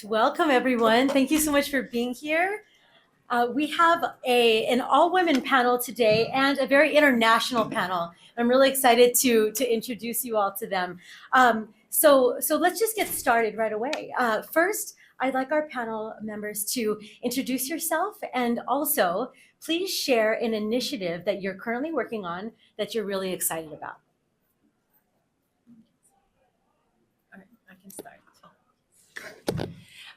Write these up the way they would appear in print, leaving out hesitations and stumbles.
Welcome, everyone. Thank you so much for being here. We have an all-women panel today and a very international panel. I'm really excited to introduce you all to them. So let's just get started right away. First, I'd like our panel members to introduce yourself and also please share an initiative that you're currently working on that you're really excited about. All right, I can start.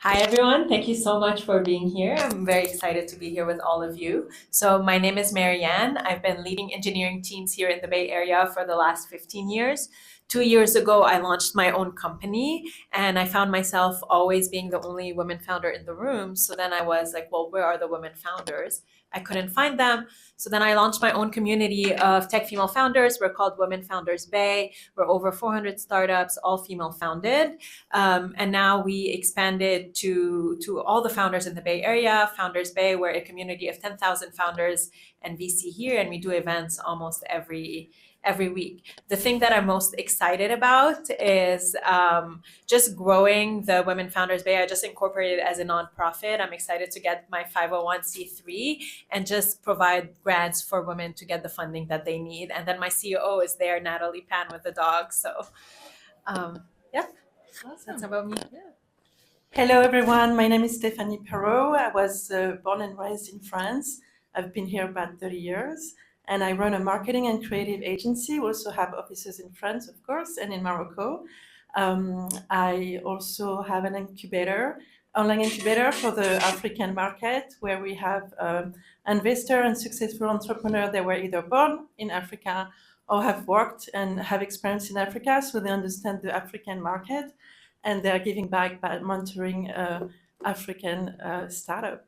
Hi, everyone. Thank you so much for being here. I'm very excited to be here with all of you. So my name is Mariane. I've been leading engineering teams here in the Bay Area for the last 15 years. 2 years ago, I launched my own company, and I found myself always being the only woman founder in the room. So then I was like, well, where are the women founders? I couldn't find them. So then I launched my own community of tech female founders. We're called Women Founders Bay. We're over 400 startups, all female founded. And now we expanded to all the founders in the Bay Area. Founders Bay, we're a community of 10,000 founders and VC here, and we do events almost every week. The thing that I'm most excited about is just growing the Women Founders Bay. I just incorporated it as a nonprofit. I'm excited to get my 501c3 and just provide grants for women to get the funding that they need. And then my CEO is there, Natalie Pan, with the dog. So yeah, awesome. That's about me. Yeah. Hello, everyone. My name is Stéphanie Perrault. I was born and raised in France. I've been here about 30 years. And I run a marketing and creative agency. We also have offices in France, of course, and in Morocco. I also have an online incubator for the African market, where we have investor and successful entrepreneurs that were either born in Africa or have worked and have experience in Africa, so they understand the African market, and they're giving back by mentoring African startup.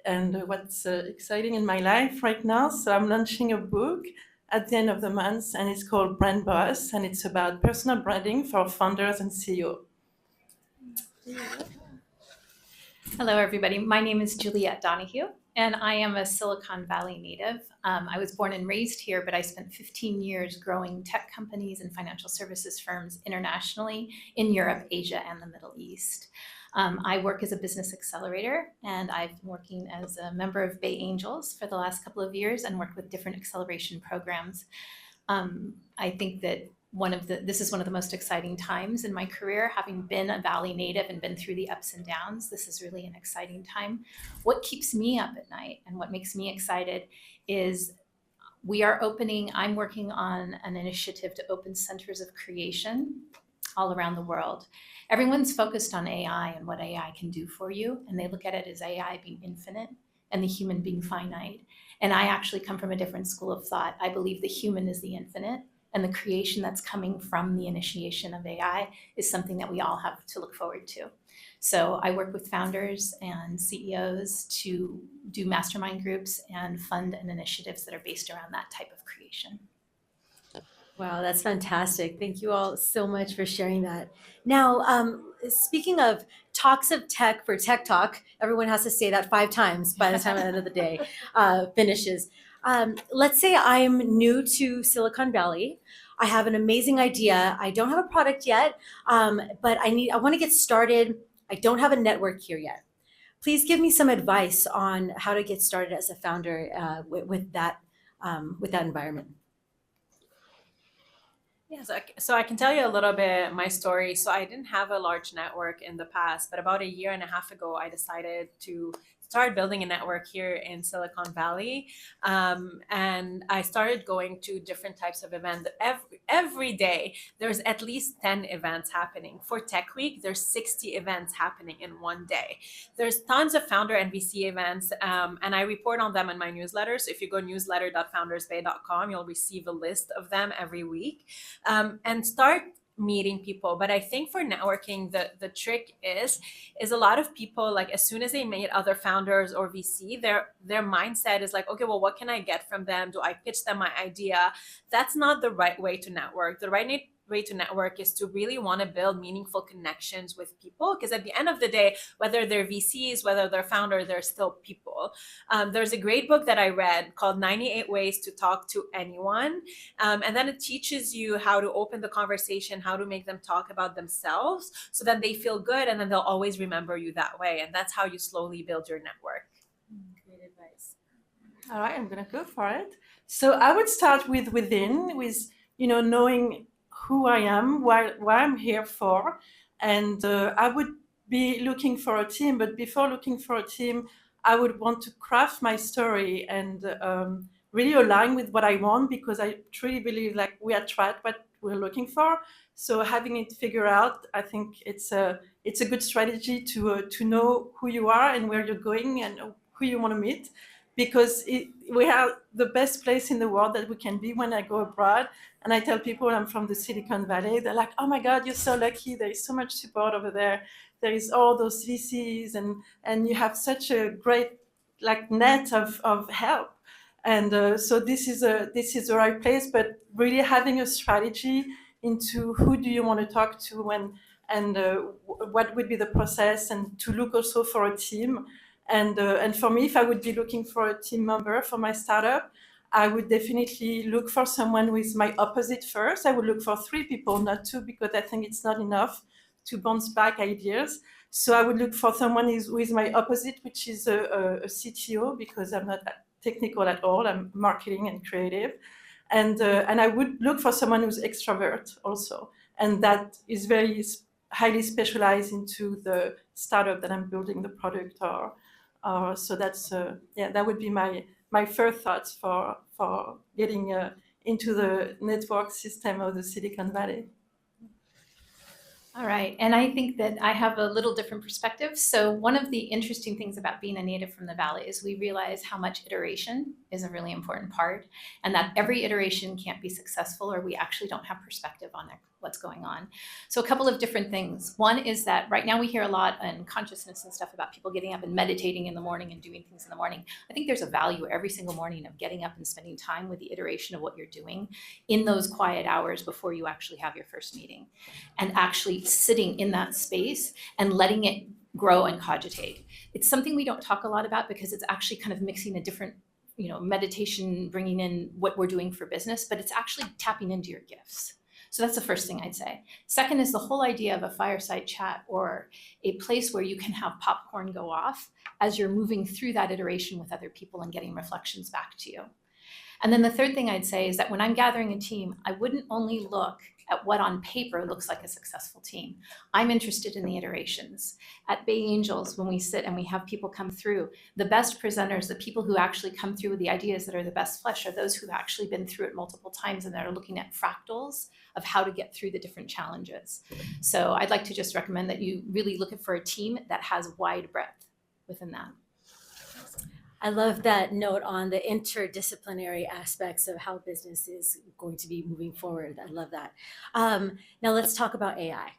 And what's exciting in my life right now, so I'm launching a book at the end of the month, and it's called Brand Boss, and it's about personal branding for founders and CEO. Hello, everybody. My name is Juliette Donohue, and I am a Silicon Valley native. I was born and raised here, but I spent 15 years growing tech companies and financial services firms internationally in Europe, Asia, and the Middle East. I work as a business accelerator, and I've been working as a member of Bay Angels for the last couple of years and worked with different acceleration programs. I think that this is one of the most exciting times in my career, having been a Valley native and been through the ups and downs. This is really an exciting time. What keeps me up at night and what makes me excited is I'm working on an initiative to open centers of creation all around the world. Everyone's focused on AI and what AI can do for you, and they look at it as AI being infinite and the human being finite. And I actually come from a different school of thought. I believe the human is the infinite, and the creation that's coming from the initiation of AI is something that we all have to look forward to. So I work with founders and CEOs to do mastermind groups and fund and initiatives that are based around that type of creation. Wow, that's fantastic. Thank you all so much for sharing that. Now, speaking of talks of tech for TechTalk, everyone has to say that 5 times by the time the end of the day finishes. Let's say I'm new to Silicon Valley. I have an amazing idea. I don't have a product yet, but I want to get started. I don't have a network here yet. Please give me some advice on how to get started as a founder with that environment. Yeah, so I can tell you a little bit my story. So I didn't have a large network in the past, but about 1.5 years ago, I decided to start building a network here in Silicon Valley. And I started going to different types of events. Every day, there's at least 10 events happening. For Tech Week, there's 60 events happening in one day. There's tons of founder and VC events, and I report on them in my newsletter. So if you go newsletter.foundersbay.com, you'll receive a list of them every week. And start meeting people. But I think for networking, the trick is a lot of people, like as soon as they meet other founders or VC, their mindset is like, okay, well, what can I get from them? Do I pitch them my idea? That's not the right way to network. The right way to network is to really want to build meaningful connections with people, because at the end of the day, whether they're VCs, whether they're founder, they're still people. There's a great book that I read called 98 Ways to Talk to Anyone. And then it teaches you how to open the conversation, how to make them talk about themselves so that they feel good, and then they'll always remember you that way. And that's how you slowly build your network. Great advice. All right, I'm gonna go for it. So I would start with knowing who I am, what I'm here for, and I would be looking for a team. But before looking for a team, I would want to craft my story and really align with what I want, because I truly believe like we attract what we're looking for. So having it figured out, I think it's a good strategy to know who you are and where you're going and who you want to meet, because we have the best place in the world that we can be. When I go abroad and I tell people I'm from the Silicon Valley, they're like, oh my God, you're so lucky. There is so much support over there. There is all those VCs and you have such a great like net of help. And so this is the right place, but really having a strategy into who do you want to talk to and what would be the process, and to look also for a team. And for me, if I would be looking for a team member for my startup, I would definitely look for someone who is my opposite first. I would look for 3 people, not 2, because I think it's not enough to bounce back ideas. So I would look for someone who is my opposite, which is a CTO, because I'm not technical at all. I'm marketing and creative. And I would look for someone who's extrovert also. And that is very highly specialized into the startup that I'm building the product or so that's that would be my first thoughts for getting into the network system of the Silicon Valley. All right, and I think that I have a little different perspective. So one of the interesting things about being a native from the Valley is we realize how much iteration is a really important part, and that every iteration can't be successful or we actually don't have perspective on what's going on. So a couple of different things. One is that right now we hear a lot in consciousness and stuff about people getting up and meditating in the morning and doing things in the morning. I think there's a value every single morning of getting up and spending time with the iteration of what you're doing in those quiet hours before you actually have your first meeting, and actually sitting in that space and letting it grow and cogitate. It's something we don't talk a lot about because it's actually kind of mixing a different, meditation, bringing in what we're doing for business, but it's actually tapping into your gifts. So that's the first thing I'd say. Second is the whole idea of a fireside chat or a place where you can have popcorn go off as you're moving through that iteration with other people and getting reflections back to you. And then the third thing I'd say is that when I'm gathering a team, I wouldn't only look at what on paper looks like a successful team. I'm interested in the iterations. At Bay Angels, when we sit and we have people come through, the best presenters, the people who actually come through with the ideas that are the best flesh, are those who've actually been through it multiple times and that are looking at fractals of how to get through the different challenges. So I'd like to just recommend that you really look for a team that has wide breadth within that. I love that note on the interdisciplinary aspects of how business is going to be moving forward. I love that. Now let's talk about AI.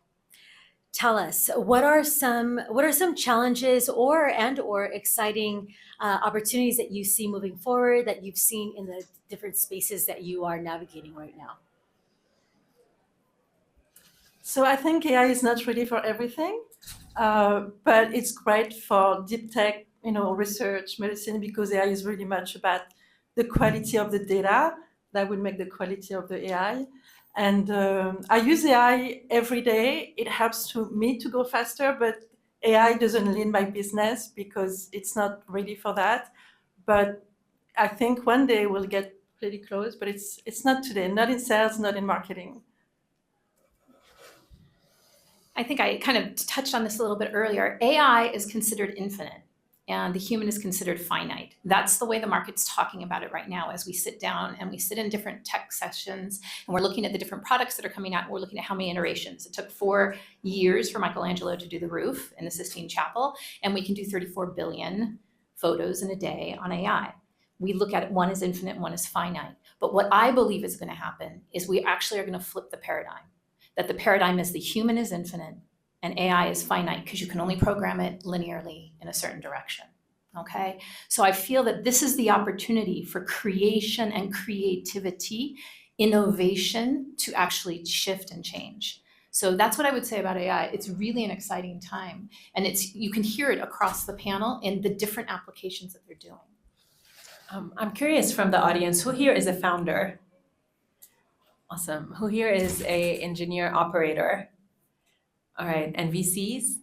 Tell us, what are some challenges or exciting opportunities that you see moving forward, that you've seen in the different spaces that you are navigating right now? So I think AI is not ready for everything, but it's great for deep tech, research, medicine, because AI is really much about the quality of the data that would make the quality of the AI. And I use AI every day. It helps me to go faster, but AI doesn't lead my business because it's not ready for that. But I think one day we'll get pretty close, but it's not today, not in sales, not in marketing. I think I kind of touched on this a little bit earlier. AI is considered infinite and the human is considered finite. That's the way the market's talking about it right now as we sit down and we sit in different tech sessions and we're looking at the different products that are coming out. And we're looking at how many iterations. It took 4 years for Michelangelo to do the roof in the Sistine Chapel, and we can do 34 billion photos in a day on AI. We look at it, one is infinite, one is finite. But what I believe is going to happen is we actually are going to flip the paradigm. That the paradigm is the human is infinite and AI is finite because you can only program it linearly in a certain direction, okay? So I feel that this is the opportunity for creation and creativity innovation to actually shift and change. So that's what I would say about AI. It's really an exciting time, and you can hear it across the panel in the different applications that they're doing. I'm curious from the audience, who here is a founder? Awesome. Who here is a engineer operator? All right, and VCs?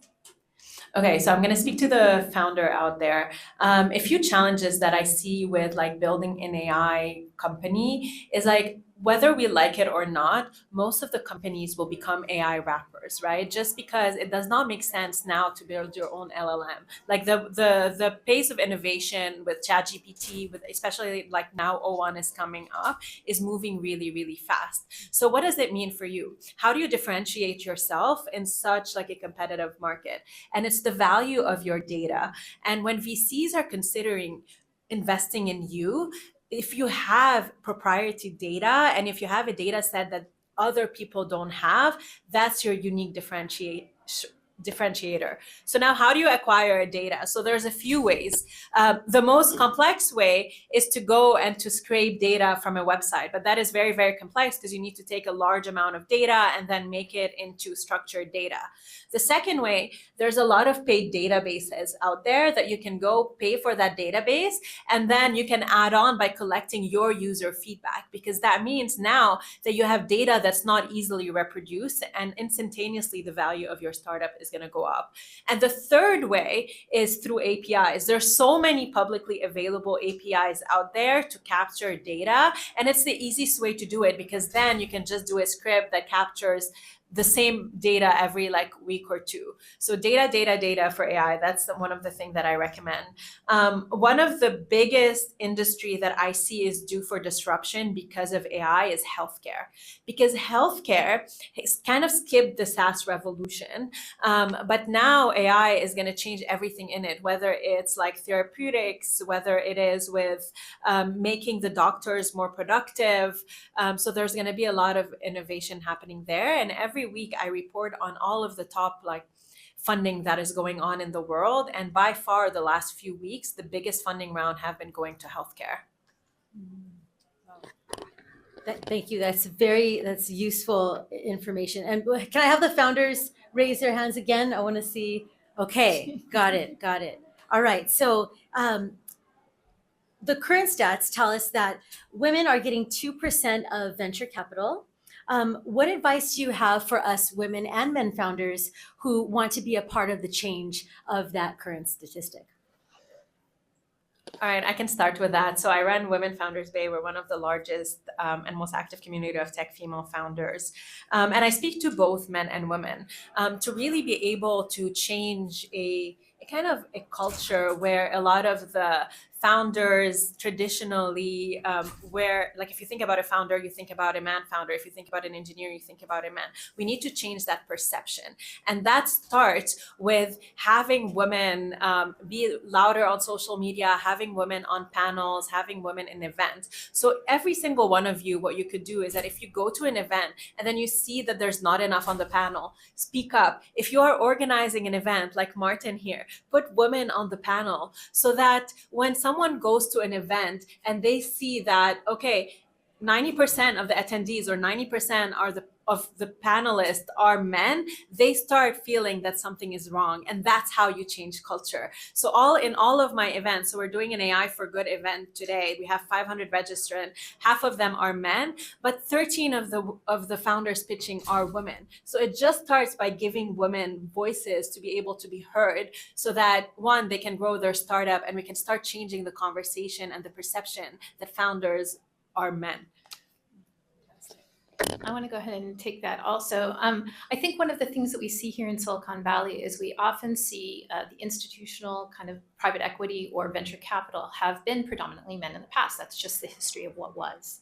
Okay, so I'm going to speak to the founder out there. A few challenges that I see with like building an AI company is like, whether we like it or not, most of the companies will become AI wrappers, right? Just because it does not make sense now to build your own LLM. Like the pace of innovation with ChatGPT, with especially like now O1 is coming up, is moving really, really fast. So what does it mean for you? How do you differentiate yourself in such like a competitive market? And it's the value of your data. And when VCs are considering investing in you, if you have proprietary data and if you have a data set that other people don't have, that's your unique differentiator. So now how do you acquire data? So there's a few ways. The most complex way is to go and to scrape data from a website, but that is very, very complex because you need to take a large amount of data and then make it into structured data. The second way, there's a lot of paid databases out there that you can go pay for that database, and then you can add on by collecting your user feedback, because that means now that you have data that's not easily reproduced, and instantaneously the value of your startup is going to go up. And the third way is through APIs. There's so many publicly available APIs out there to capture data, and it's the easiest way to do it, because then you can just do a script that captures the same data every like week or two. So data for AI, that's one of the things that I recommend. One of the biggest industry that I see is due for disruption because of AI is healthcare. Because healthcare has kind of skipped the SaaS revolution, but now AI is gonna change everything in it, whether it's like therapeutics, whether it is with making the doctors more productive. So there's gonna be a lot of innovation happening there. And every week I report on all of the top like funding that is going on in the world, and by far the last few weeks the biggest funding round have been going to healthcare. Thank you. That's useful information. And can I have the founders raise their hands again? I want to see. Okay, got it. All right. So the current stats tell us that women are getting 2% of venture capital. What advice do you have for us women and men founders who want to be a part of the change of that current statistic? All right, I can start with that. So I run Women Founders Bay. We're one of the largest and most active community of tech female founders. And I speak to both men and women to really be able to change a kind of a culture where a lot of the founders traditionally where, like if you think about a founder, you think about a man founder. If you think about an engineer, you think about a man. We need to change that perception. And that starts with having women be louder on social media, having women on panels, having women in events. So every single one of you, what you could do is that if you go to an event and then you see that there's not enough on the panel, speak up. If you are organizing an event like Martin here, put women on the panel so that when someone goes to an event and they see that, okay, 90% of the attendees or 90% of the panelists are men, they start feeling that something is wrong. And that's how you change culture. So in all of my events, so we're doing an AI for Good event today. We have 500 registrants. Half of them are men, but 13 of the founders pitching are women. So it just starts by giving women voices to be able to be heard so that one, they can grow their startup and we can start changing the conversation and the perception that founders are men. I want to go ahead and take that also. I think one of the things that we see here in Silicon Valley is we often see the institutional kind of private equity or venture capital have been predominantly men in the past. That's just the history of what was.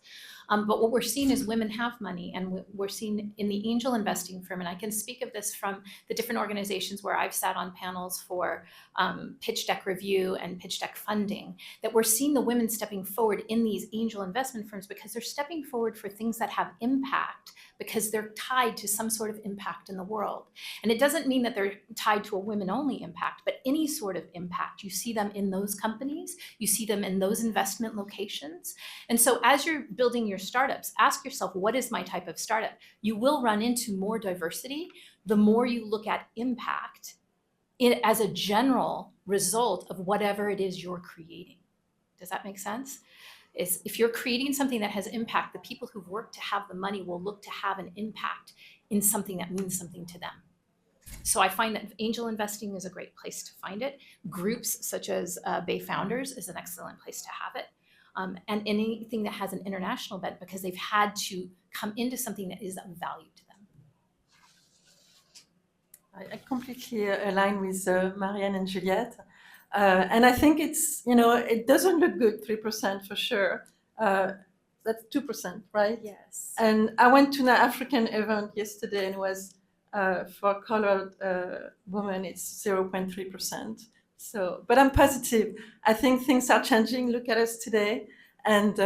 But what we're seeing is women have money, and we're seeing in the angel investing firm, and I can speak of this from the different organizations where I've sat on panels for pitch deck review and pitch deck funding, that we're seeing the women stepping forward in these angel investment firms because they're stepping forward for things that have impact, because they're tied to some sort of impact in the world. And it doesn't mean that they're tied to a women-only impact, but any sort of impact. You You see them in those companies, you see them in those investment locations. And so as you're building your startups, ask yourself, what is my type of startup? You will run into more diversity the more you look at impact as a general result of whatever it is you're creating. Does that make sense? If you're creating something that has impact, the people who've worked to have the money will look to have an impact in something that means something to them. So I find that angel investing is a great place to find it. Groups such as Bay Founders is an excellent place to have it. And anything that has an international bent, because they've had to come into something that is of value to them. I completely align with Mariane and Juliette. And I think it's, it doesn't look good, 3% for sure. That's 2%, right? Yes. And I went to an African event yesterday and it was for colored women, it's 0.3%. So, but I'm positive. I think things are changing. Look at us today. And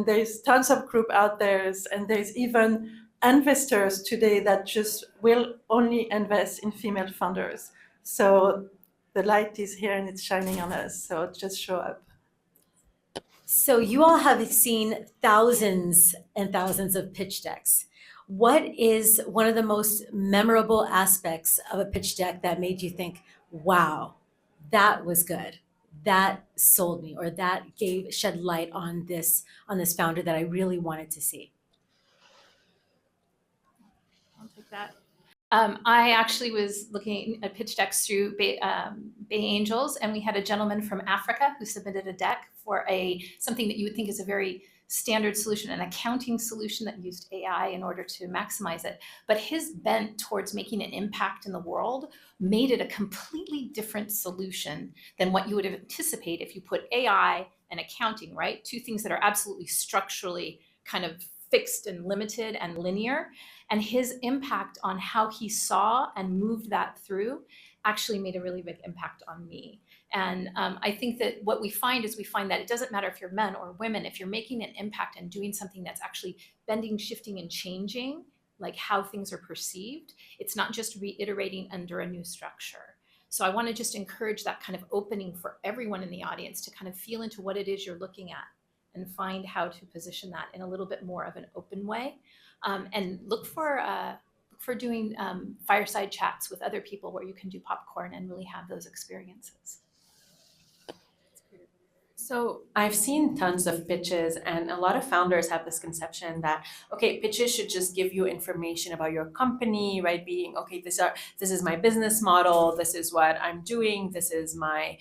there's tons of group out there, and there's even investors today that just will only invest in female founders. So the light is here and it's shining on us. So just show up. So you all have seen thousands and thousands of pitch decks. What is one of the most memorable aspects of a pitch deck that made you think, wow, that was good, that sold me, or that shed light on this founder that I really wanted to see? I'll take that. I actually was looking at pitch decks through Bay Angels, and we had a gentleman from Africa who submitted a deck for something that you would think is a very standard solution, an accounting solution that used AI in order to maximize it. But his bent towards making an impact in the world made it a completely different solution than what you would anticipate if you put AI and accounting, right? Two things that are absolutely structurally kind of fixed and limited and linear. And his impact on how he saw and moved that through actually made a really big impact on me. And I think that what we find that it doesn't matter if you're men or women, if you're making an impact and doing something that's actually bending, shifting, and changing, like how things are perceived, it's not just reiterating under a new structure. So I want to just encourage that kind of opening for everyone in the audience to kind of feel into what it is you're looking at and find how to position that in a little bit more of an open way. And look for doing fireside chats with other people where you can do popcorn and really have those experiences. So I've seen tons of pitches, and a lot of founders have this conception that, okay, pitches should just give you information about your company, right? Being, okay, this is my business model, this is what I'm doing, this is my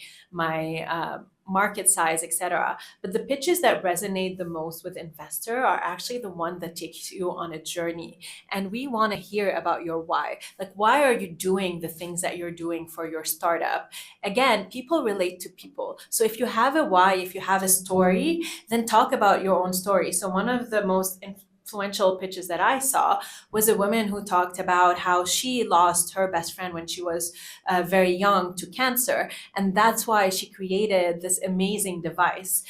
market size, etc. But the pitches that resonate the most with investor are actually the one that takes you on a journey. And we want to hear about your why. Like, why are you doing the things that you're doing for your startup? Again, people relate to people. So if you have a why, if you have a story, then talk about your own story. So one of the most influential pitches that I saw was a woman who talked about how she lost her best friend when she was very young to cancer. And that's why she created this amazing device.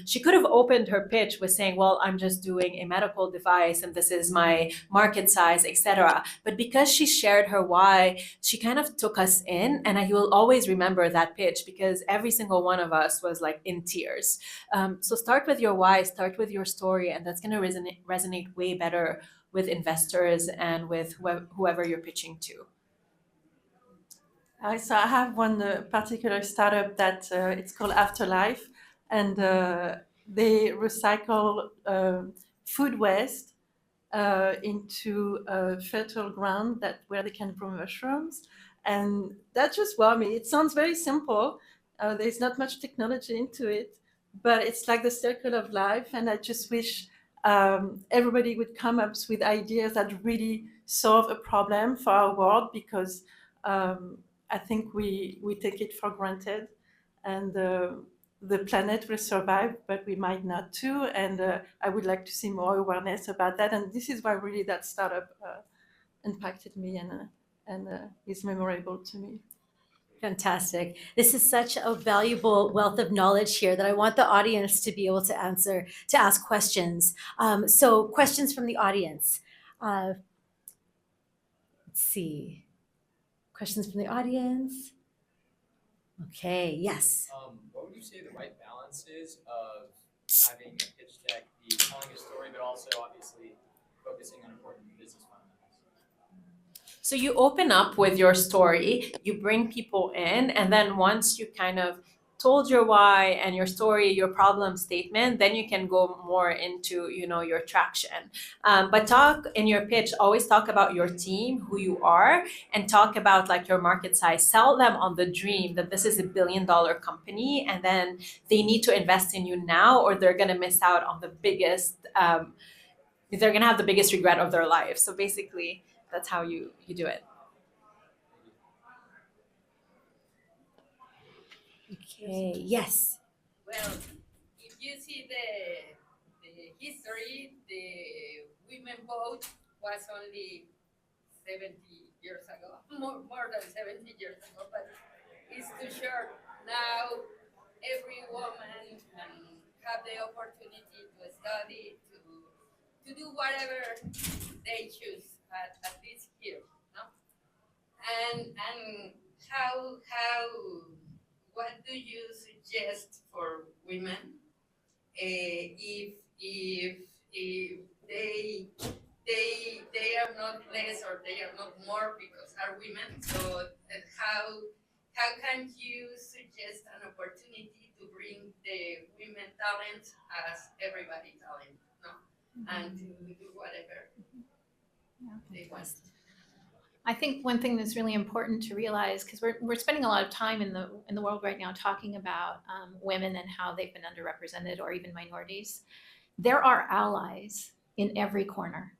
She could have opened her pitch with saying, well, I'm just doing a medical device and this is my market size, etc. But because she shared her why, she kind of took us in. And I will always remember that pitch because every single one of us was like in tears. So start with your why, start with your story, and that's going to resonate way better with investors and with whoever you're pitching to. So I have one particular startup that it's called Afterlife, and they recycle food waste into fertile ground where they can grow mushrooms, and that just wow me. It sounds very simple. There's not much technology into it, but it's like the circle of life, and I just wish everybody would come up with ideas that really solve a problem for our world, because I think we take it for granted, and the planet will survive, but we might not too. And I would like to see more awareness about that. And this is why really that startup impacted me and is memorable to me. Fantastic. This is such a valuable wealth of knowledge here that I want the audience to be able to ask questions. So questions from the audience. Let's see. Questions from the audience. Okay, yes. What would you say the right balance is of having a pitch deck be telling a story, but also obviously focusing on important business fundamentals? So you open up with your story, you bring people in, and then once you kind of told your why and your story, your problem statement, then you can go more into, your traction. But talk in your pitch, always talk about your team, who you are, and talk about like your market size. Sell them on the dream that this is $1 billion company, and then they need to invest in you now, or they're gonna miss out on the biggest. They're gonna have the biggest regret of their life. So basically, that's how you do it. Okay, yes. Well, if you see the history, the women vote was only 70 years ago, more than 70 years ago, but it's too short. Now every woman can have the opportunity to study, to do whatever they choose, at least here, no? And how what do you suggest for women if they are not less or they are not more because are women? So how can you suggest an opportunity to bring the women talent as everybody talent, no? And to do whatever they want. I think one thing that's really important to realize, because we're spending a lot of time in the world right now talking about women and how they've been underrepresented, or even minorities. There are allies in every corner.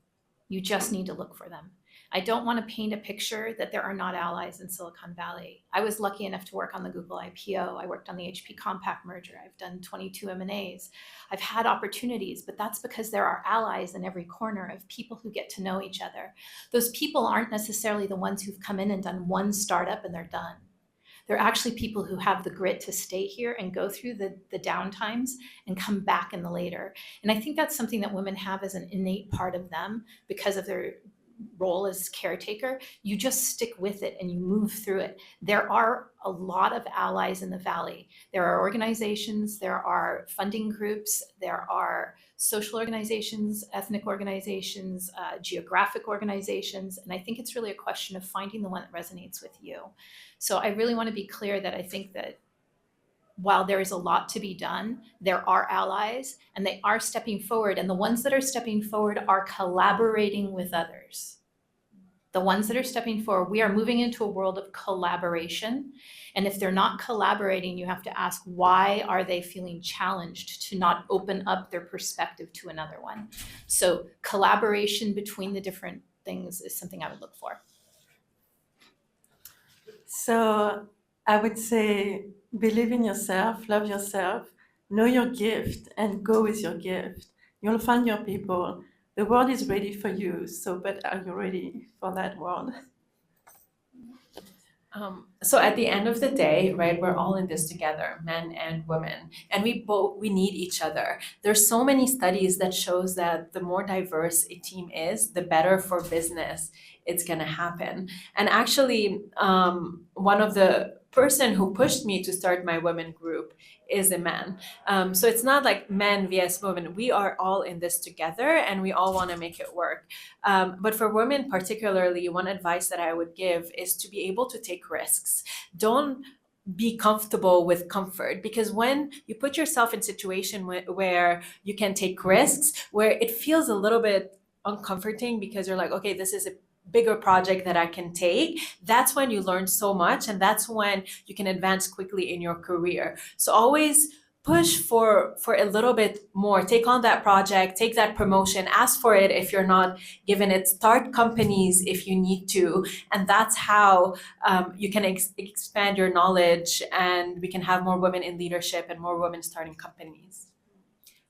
You just need to look for them. I don't want to paint a picture that there are not allies in Silicon Valley. I was lucky enough to work on the Google IPO. I worked on the HP Compaq merger. I've done 22 M&As. I've had opportunities, but that's because there are allies in every corner of people who get to know each other. Those people aren't necessarily the ones who've come in and done one startup and they're done. They're actually people who have the grit to stay here and go through the down times and come back in the later. And I think that's something that women have as an innate part of them because of their role as caretaker. You just stick with it and you move through it. There are a lot of allies in the Valley. There are organizations, there are funding groups, there are social organizations, ethnic organizations, geographic organizations, and I think it's really a question of finding the one that resonates with you. So I really want to be clear that I think that while there is a lot to be done, there are allies and they are stepping forward. And the ones that are stepping forward are collaborating with others. The ones that are stepping forward, we are moving into a world of collaboration. And if they're not collaborating, you have to ask, why are they feeling challenged to not open up their perspective to another one? So collaboration between the different things is something I would look for. So I would say, believe in yourself, love yourself, know your gift, and go with your gift. You'll find your people. The world is ready for you. So, but are you ready for that world? So at the end of the day, right, we're all in this together, men and women, and we need each other. There's so many studies that shows that the more diverse a team is, the better for business it's gonna happen. And actually, one of the person who pushed me to start my women group is a man. So it's not like men vs women. We are all in this together and we all want to make it work. But for women particularly, one advice that I would give is to be able to take risks. Don't be comfortable with comfort, because when you put yourself in a situation where you can take risks, where it feels a little bit uncomforting because you're like, okay, this is a bigger project that I can take, that's when you learn so much and that's when you can advance quickly in your career. So always push for a little bit more. Take on that project, take that promotion, ask for it if you're not given it, start companies if you need to, and that's how you can expand your knowledge and we can have more women in leadership and more women starting companies.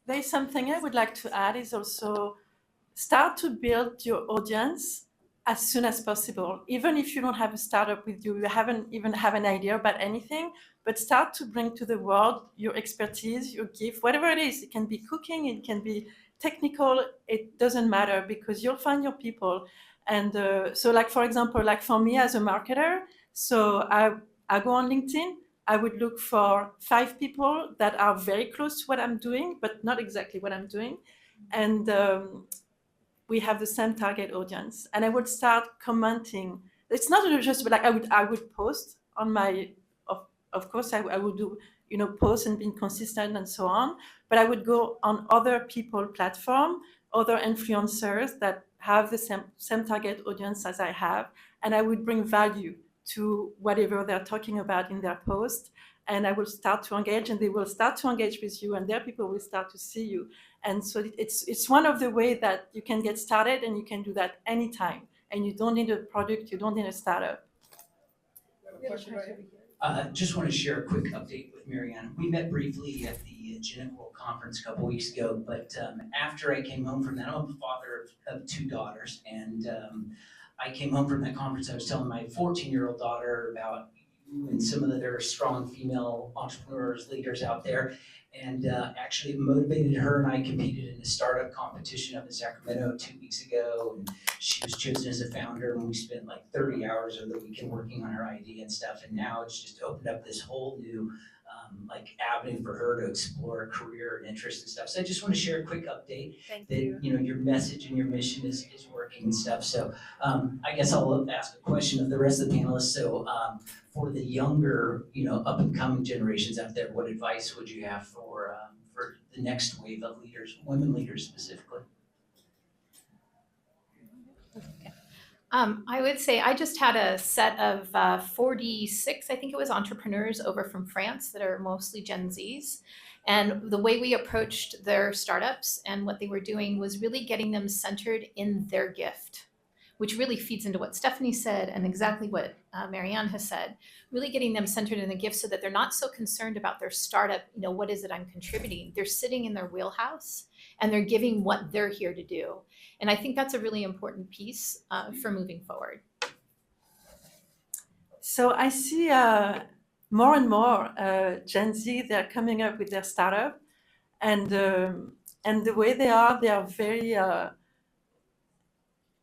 There's something I would like to add is also start to build your audience as soon as possible. Even if you don't have a startup with you, you haven't even have an idea about anything, but start to bring to the world your expertise, your gift, whatever it is. It can be cooking, it can be technical, it doesn't matter, because you'll find your people. And so like, for example, like for me as a marketer, so I go on LinkedIn, I would look for 5 people that are very close to what I'm doing, but not exactly what I'm doing. And we have the same target audience. And I would start commenting. It's not just like I would post on my, of course, I would do, post and being consistent and so on. But I would go on other people platform, other influencers that have the same target audience as I have. And I would bring value to whatever they're talking about in their post. And I will start to engage, and they will start to engage with you, and their people will start to see you. And so it's one of the ways that you can get started, and you can do that anytime. And you don't need a product, you don't need a startup. Just want to share a quick update with Mariane. We met briefly at the Genic World Conference a couple weeks ago, but after I came home from that, I'm a father of 2 daughters, and I came home from that conference, I was telling my 14-year-old daughter about you and some of the other strong female entrepreneurs, leaders out there, and actually motivated her, and I competed in a startup competition up in Sacramento 2 weeks ago, and she was chosen as a founder, and we spent like 30 hours of the weekend working on her idea and stuff, and now it's just opened up this whole new avenue for her to explore a career and interest and stuff. So I just want to share a quick update that your message and your mission is working and stuff. So I guess I'll ask a question of the rest of the panelists. So for the younger, up and coming generations out there, what advice would you have for the next wave of leaders, women leaders specifically? I would say I just had a set of 46, I think it was, entrepreneurs over from France that are mostly Gen Zs. And the way we approached their startups and what they were doing was really getting them centered in their gift, which really feeds into what Stephanie said and exactly what Mariane has said, really getting them centered in the gift so that they're not so concerned about their startup, what is it I'm contributing? They're sitting in their wheelhouse and they're giving what they're here to do. And I think that's a really important piece for moving forward. So I see more and more Gen Z, they're coming up with their startup, and the way they are very,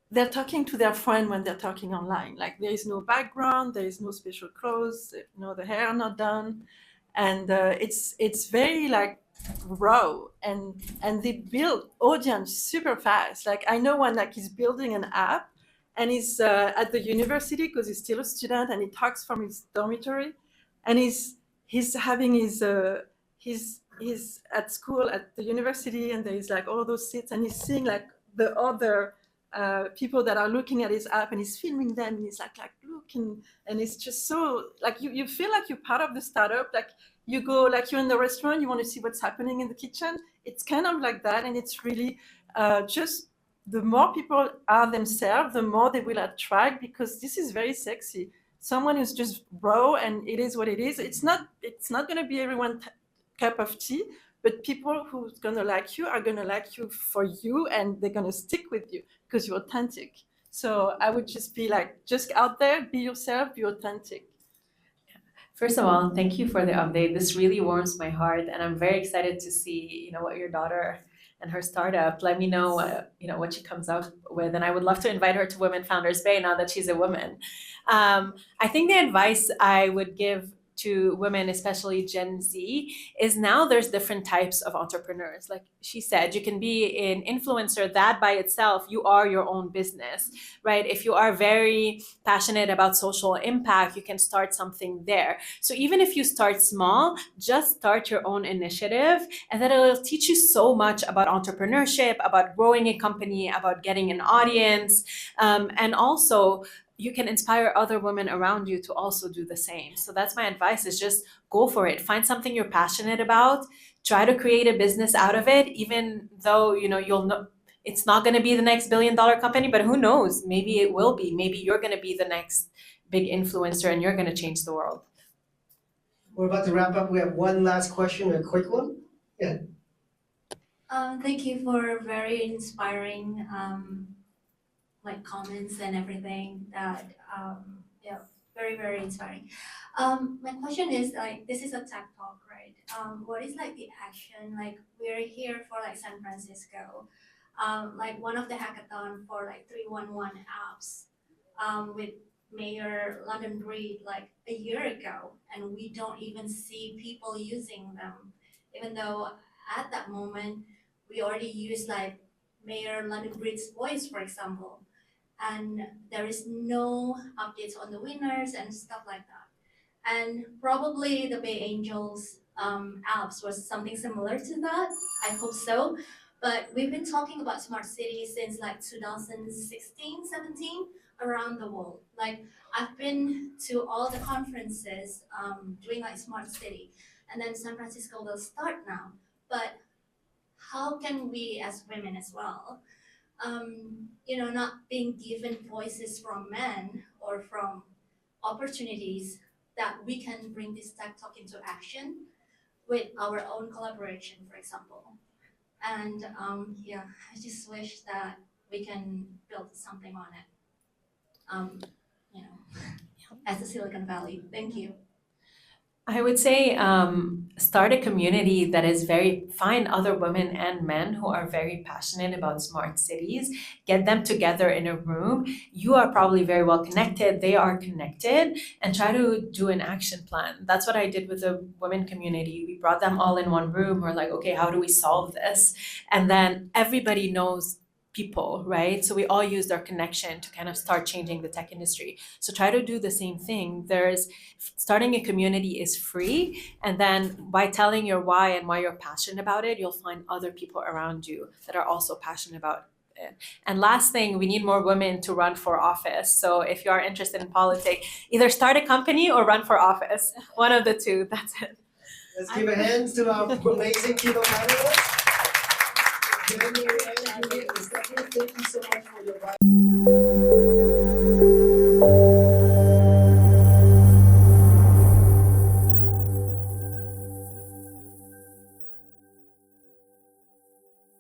they're talking to their friend when they're talking online. Like there is no background, there is no special clothes, the hair not done. And it's very like raw, and they build audience super fast. Like I know one he's building an app, and he's at the university because he's still a student, and he talks from his dormitory, and he's having he's at school at the university, and there is like all those seats, and he's seeing like the other people that are looking at his app, and he's filming them, and he's like look, and it's just so like you feel like you're part of the startup. Like you go, like you're in the restaurant, you want to see what's happening in the kitchen. It's kind of like that, and it's really just the more people are themselves, the more they will attract, because this is very sexy. Someone who's just raw and it is what it is. It's not going to be everyone's cup of tea, but people who's going to like you are going to like you for you, and they're going to stick with you because you're authentic. So I would just be like, just out there, be yourself, be authentic. First of all, thank you for the update. This really warms my heart, and I'm very excited to see, what your daughter and her startup. Let me know, what she comes up with, and I would love to invite her to Women Founders Bay now that she's a woman. I think the advice I would give to women, especially Gen Z, is now there's different types of entrepreneurs. Like she said, you can be an influencer. That by itself, you are your own business, right? If you are very passionate about social impact, you can start something there. So even if you start small, just start your own initiative, and then it'll teach you so much about entrepreneurship, about growing a company, about getting an audience, and also you can inspire other women around you to also do the same. So that's my advice, is just go for it. Find something you're passionate about. Try to create a business out of it, even though, you'll know it's not going to be the next $1 billion company, but who knows? Maybe it will be. Maybe you're going to be the next big influencer and you're going to change the world. We're about to wrap up. We have one last question, a quick one. Yeah. Thank you for very inspiring comments and everything that very, very inspiring. My question is this is a tech talk, right? What is the action? We're here for San Francisco, one of the hackathon for 311 apps with Mayor London Breed like a year ago, and we don't even see people using them, even though at that moment we already use like Mayor London Breed's voice, for example, and there is no updates on the winners and stuff like that. And probably the Bay Angels apps was something similar to that. I hope so. But we've been talking about smart cities since like 2016, 17 around the world. Like I've been to all the conferences doing like smart city, and then San Francisco will start now. But how can we as women as well, not being given voices from men or from opportunities that we can bring this tech talk into action with our own collaboration, for example. And I just wish that we can build something on it. As the Silicon Valley. Thank you. I would say start a community that is find other women and men who are very passionate about smart cities, get them together in a room. You are probably very well connected, they are connected, and try to do an action plan. That's what I did with the women community. We brought them all in one room. We're like, okay, how do we solve this? And then everybody knows people, right? So we all used our connection to kind of start changing the tech industry. So try to do the same thing. Starting a community is free, and then by telling your why and why you're passionate about it, you'll find other people around you that are also passionate about it. And last thing, we need more women to run for office. So if you are interested in politics, either start a company or run for office. One of the two, that's it. Let's give a hand to our amazing team of panelists. Jenny and Juliette, thank you so much for your